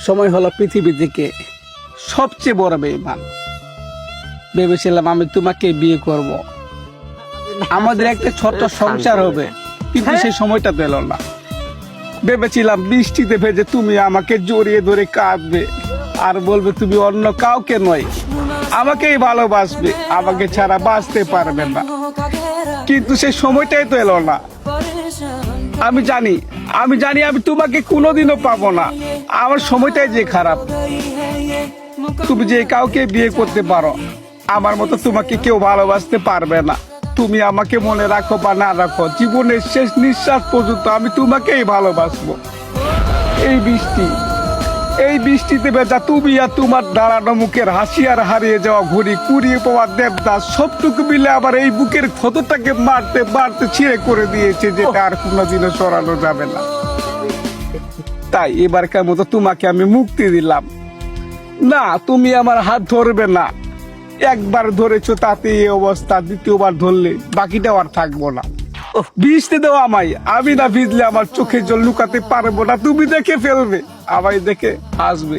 সময় হলো পৃথিবী থেকে সবচেয়ে বড় বেঈমান। ভেবেছিলাম আমি তোমাকে বিয়ে করব, আমাদের একটা ছোট্ট সংসার হবে, কিন্তু সেই সময়টা পেল না। ভেবেছিলাম বৃষ্টিতে ভেজে তুমি আমাকে জড়িয়ে ধরে কাঁদবে আর বলবে তুমি অন্য কাউকে নয়, আমাকেই ভালোবাসবে, আমাকে ছাড়া বাঁচতে পারবে না, কিন্তু সেই সময়টাই তো এলো না। আমি জানি আমি তোমাকে কোনোদিনও পাবো না। আমার সময়টাই যে খারাপ। তুমি যে কাউকে বিয়ে করতে পারো, আমার মতো তোমাকে কেউ ভালোবাসতে পারবে না। তুমি আমাকে মনে রাখো বা না রাখো, জীবনের শেষ নিঃশ্বাস পর্যন্ত আমি তোমাকেই ভালোবাসবো। এই বৃষ্টিতে ভেজা তুমি আর তোমার দাঁড়ানো মুখের হাসি আর হারিয়ে যাওয়া ঘড়ি, কুড়িয়ে পাওয়া দেবদাস, সবটুকু মিলে আবার এই বুকের ক্ষতটাকে মারতে মারতে ছিঁড়ে করে দিয়েছে, যেটা আর কোনোদিনও সরানো যাবে না। তাই এবারকার মতো তোমাকে আমি মুক্তি দিলাম। না, তুমি আমার হাত ধরবে না। একবার ধরেছো তাতে এই অবস্থা, দ্বিতীয়বার ধরলে বাকিটাও আর থাকবো না। ভিজতে দাও আমায়, আমি না ভিজলে আমার চোখের জল লুকাতে পারবো না। তুমি দেখে ফেলবে, আমায় দেখে হাসবে।